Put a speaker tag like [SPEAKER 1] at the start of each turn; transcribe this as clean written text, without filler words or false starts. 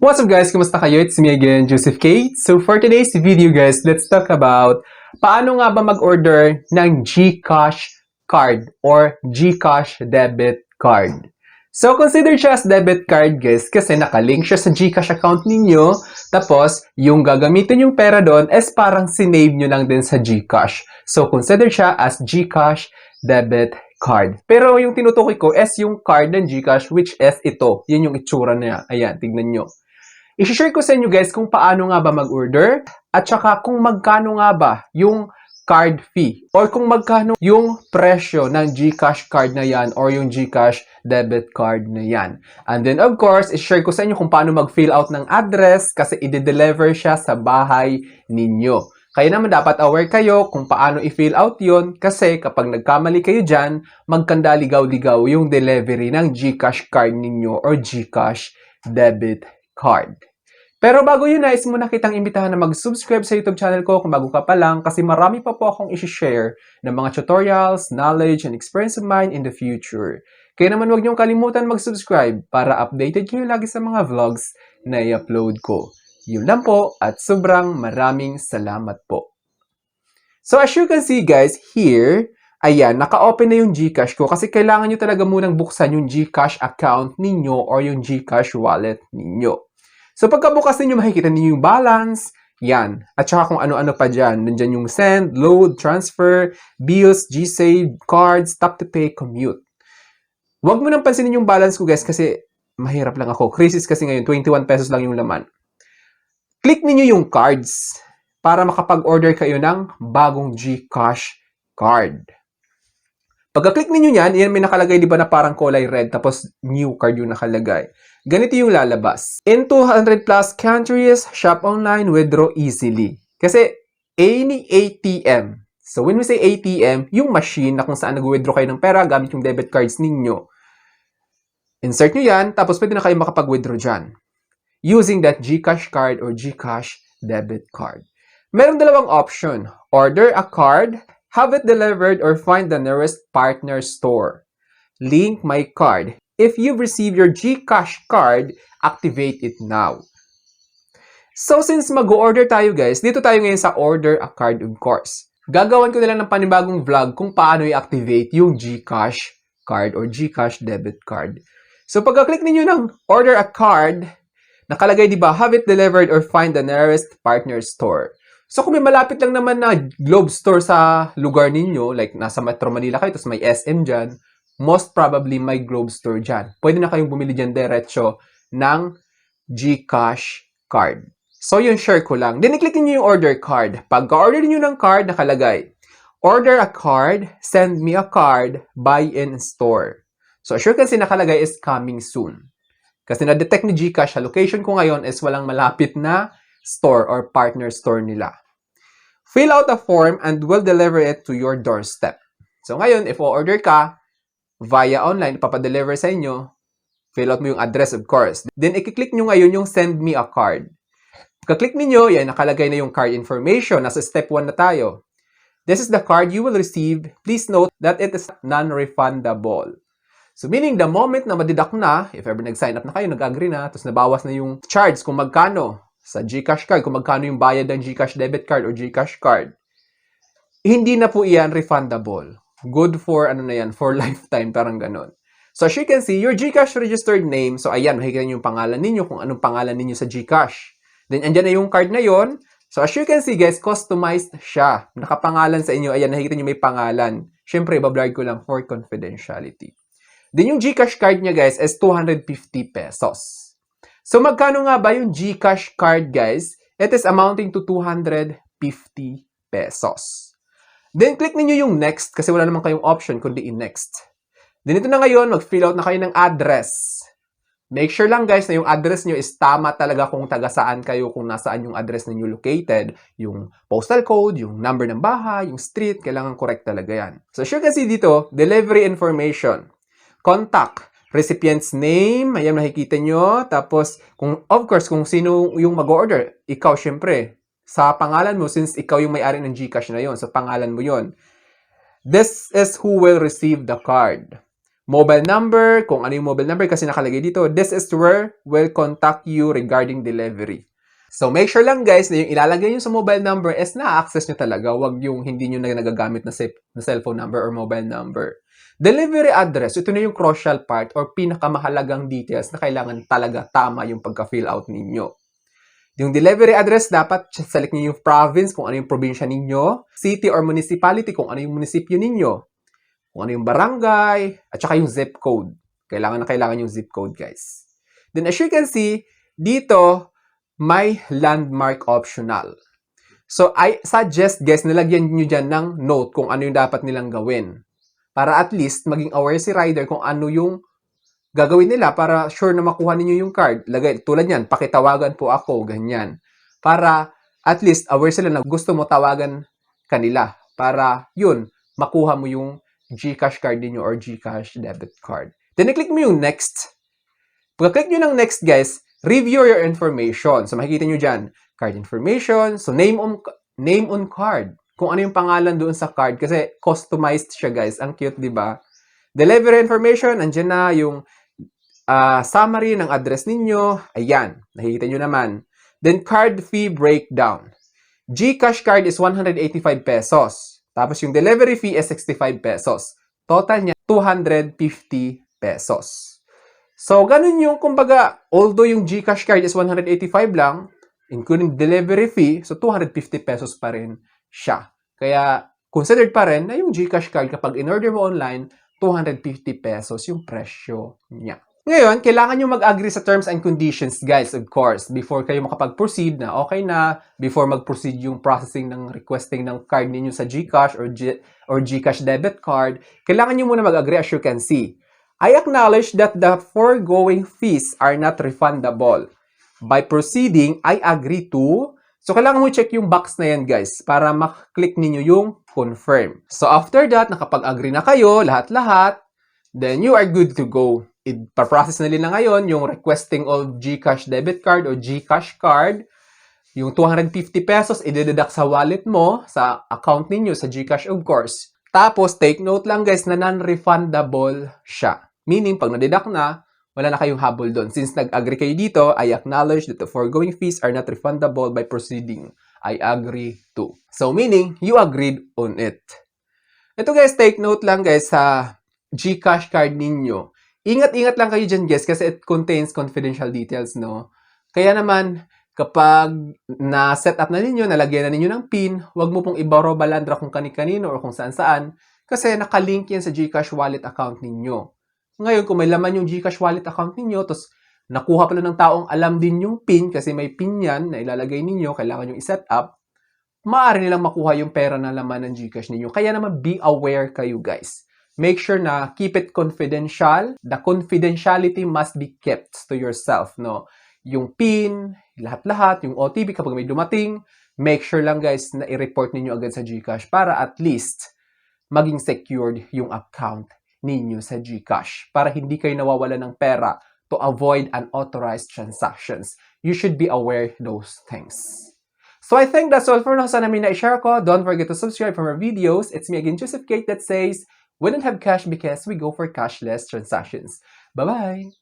[SPEAKER 1] What's up guys? Kumusta kayo? It's me again, Joseph Kate. So for today's video guys, let's talk about paano nga ba mag-order ng GCash card or GCash debit card. So consider siya as debit card guys kasi nakalink siya sa GCash account ninyo. Tapos yung gagamitin yung pera doon is parang sinave nyo lang din sa GCash. So consider siya as GCash debit card. Pero yung tinutukoy ko is yung card ng GCash which is ito. Yun yung itsura niya. Ayan, tignan nyo. I-share ko sa inyo guys kung paano nga ba mag-order at saka kung magkano nga ba yung card fee or kung magkano yung presyo ng GCash card na yan or yung GCash debit card na yan. And then of course, i-share ko sa inyo kung paano mag-fill out ng address kasi i-deliver siya sa bahay ninyo. Kaya naman dapat aware kayo kung paano i-fill out yon kasi kapag nagkamali kayo dyan, magkandaligaw-ligaw yung delivery ng GCash card ninyo or GCash debit card. Pero bago yun, nais muna kitang imbitahan na mag-subscribe sa YouTube channel ko kung bago ka pa lang kasi marami pa po akong isi-share ng mga tutorials, knowledge, and experience of mine in the future. Kaya naman huwag niyong kalimutan mag-subscribe para updated kayo lagi sa mga vlogs na i-upload ko. Yun lang po at sobrang maraming salamat po. So as you can see guys, here, ayan, naka-open na yung GCash ko kasi kailangan nyo talaga munang buksan yung GCash account ninyo or yung GCash wallet ninyo. So pagkabukas ninyo, makikita ninyo yung balance, yan. At saka kung ano-ano pa dyan. Nandyan yung send, load, transfer, bills, GSave, cards, tap to pay, commute. Huwag mo nang pansinin yung balance ko guys kasi mahirap lang ako. Crisis kasi ngayon, 21 pesos lang yung laman. Click ninyo yung cards para makapag-order kayo ng bagong GCash card. Pagka-click ninyo yan, yan may nakalagay di ba na parang kulay red tapos new card yung nakalagay. Ganito yung lalabas. In 200 plus countries, shop online, withdraw easily. Kasi any ATM. So when we say ATM, yung machine na kung saan nag-withdraw kayo ng pera gamit yung debit cards ninyo. Insert nyo yan, tapos pwede na kayo makapag-withdraw dyan. Using that GCash card or GCash debit card. Meron dalawang option. Order a card, have it delivered, or find the nearest partner store. Link my card. If you've received your GCash card, activate it now. So since mag-order tayo guys, dito tayo ngayon sa order a card of course. Gagawan ko na lang ng panibagong vlog kung paano i-activate yung GCash card or GCash debit card. So pagka-click ninyo ng order a card, nakalagay di ba, have it delivered or find the nearest partner store. So kung may malapit lang naman na Globe Store sa lugar ninyo, like nasa Metro Manila kayo, tapos may SM dyan, most probably may Globe Store dyan. Pwede na kayong bumili dyan diretso ng GCash card. So yun, share ko lang. Then i-click niyo yung order card. Pagka-order niyo ng card, nakalagay, order a card, send me a card, buy in store. So as you can see, nakalagay is coming soon. Kasi na-detect ni GCash, sa location ko ngayon is walang malapit na store or partner store nila. Fill out a form and we'll deliver it to your doorstep. So ngayon, if o-order ka, via online, ipapadeliver sa inyo, fill out mo yung address of course. Then, i-click nyo ngayon yung send me a card. Pagka-click ninyo, yan, nakalagay na yung card information. Nasa step 1 na tayo. This is the card you will receive. Please note that it is non-refundable. So, meaning, the moment na madidak na, if ever nag-sign up na kayo, nag-agree na, tapos nabawas na yung charge kung magkano sa GCash card, kung magkano yung bayad ng GCash debit card or GCash card, hindi na po iyan refundable. Good for, ano na yan, for lifetime, parang ganon. So, as you can see, your GCash registered name, so ayan, makikita nyo yung pangalan ninyo, kung anong pangalan ninyo sa GCash. Then, andyan na yung card na yon. So, as you can see, guys, customized siya. Nakapangalan sa inyo, ayan, nakikita nyo may pangalan. Siyempre, ibablog ko lang for confidentiality. Then, yung GCash card niya, guys, is 250 pesos. So, magkano nga ba yung GCash card, guys? It is amounting to 250 pesos. Then, click niyo yung next kasi wala naman kayong option kundi in-next. Then, ito na ngayon, mag-fill out na kayo ng address. Make sure lang guys na yung address niyo is tama talaga kung taga-saan kayo, kung nasaan yung address niyo located. Yung postal code, yung number ng bahay, yung street, kailangan correct talaga yan. So, as you can see dito, delivery information. Contact, recipient's name, ayan makikita nyo. Tapos, of course, kung sino yung mag-order, ikaw syempre. Sa pangalan mo, since ikaw yung may-ari ng GCash na yon, sa pangalan mo yon. This is who will receive the card. Mobile number, kung ano yung mobile number kasi nakalagay dito, this is where we'll contact you regarding delivery. So, make sure lang guys na yung ilalagay nyo sa mobile number is na-access nyo talaga. Huwag yung hindi nyo na nagagamit na cellphone number or mobile number. Delivery address, ito na yung crucial part or pinakamahalagang details na kailangan talaga tama yung pagka-fill out ninyo. Yung delivery address, dapat select nyo yung province, kung ano yung probinsya ninyo, city or municipality, kung ano yung munisipyo ninyo, kung ano yung barangay, at saka yung zip code. Kailangan yung zip code, guys. Then, as you can see, dito, may landmark optional. So, I suggest, guys, nilagyan nyo dyan ng note kung ano yung dapat nilang gawin. Para at least, maging aware si rider kung ano yung gagawin nila para sure na makuha ninyo yung card. Lagay, tulad yan, pakitawagan po ako, ganyan. Para at least aware sila na gusto mo tawagan kanila. Para yun, makuha mo yung GCash card niyo or GCash debit card. Then, i-click mo yung next. Pagka-click nyo ng next, guys, review your information. So, makikita nyo dyan, card information. So, name on card. Kung ano yung pangalan doon sa card. Kasi customized siya, guys. Ang cute, di ba? Delivery information, andyan na yung summary ng address ninyo. Ayan, nakikita nyo naman. Then, card fee breakdown. GCash card is 185 pesos. Tapos, yung delivery fee is 65 pesos. Total niya, 250 pesos. So, ganun yung, kumbaga, although yung GCash card is 185 lang, including delivery fee, so 250 pesos pa rin siya. Kaya, considered pa rin na yung GCash card kapag in-order mo online, 250 pesos yung presyo niya. Ngayon, kailangan nyo mag-agree sa terms and conditions, guys, of course, before kayo makapag-proceed na okay na, before mag-proceed yung processing ng requesting ng card ninyo sa GCash or GCash debit card, kailangan nyo muna mag-agree as you can see. I acknowledge that the foregoing fees are not refundable. By proceeding, I agree to. So, kailangan mo check yung box na yan, guys, para maklik ninyo yung confirm. So, after that, nakapag-agree na kayo, lahat-lahat, then you are good to go. Ipaprocess na nila ngayon yung requesting of GCash debit card o GCash card. Yung 250 pesos, i-deduct sa wallet mo, sa account ninyo, sa GCash of course. Tapos, take note lang guys na non-refundable siya. Meaning, pag na-deduct na, wala na kayong habol doon. Since nag-agree kayo dito, I acknowledge that the foregoing fees are not refundable by proceeding. I agree to. So, meaning, you agreed on it. Ito guys, take note lang guys sa GCash card ninyo. Ingat-ingat lang kayo dyan guys kasi it contains confidential details, no? Kaya naman, kapag na-set up na ninyo, nalagyan na ninyo ng PIN, huwag mo pong ibaro-balandra kung kani-kanino or kung saan-saan kasi nakalink yan sa GCash wallet account ninyo. Ngayon, kung may laman yung GCash wallet account ninyo, tapos nakuha pala ng taong alam din yung PIN kasi may PIN yan na ilalagay ninyo, kailangan yung i-set up, maaari nilang makuha yung pera na laman ng GCash ninyo. Kaya naman, be aware kayo guys. Make sure na keep it confidential. The confidentiality must be kept to yourself, no? Yung PIN, lahat-lahat, yung OTP kapag may dumating, make sure lang guys na i-report ninyo agad sa GCash para at least maging secured yung account ninyo sa GCash para hindi kayo nawawala ng pera to avoid unauthorized transactions. You should be aware those things. So I think that's all for now. Sana may na-share ko. Don't forget to subscribe for more videos. It's me again, Joseph Kate, that says, we don't have cash because we go for cashless transactions. Bye-bye!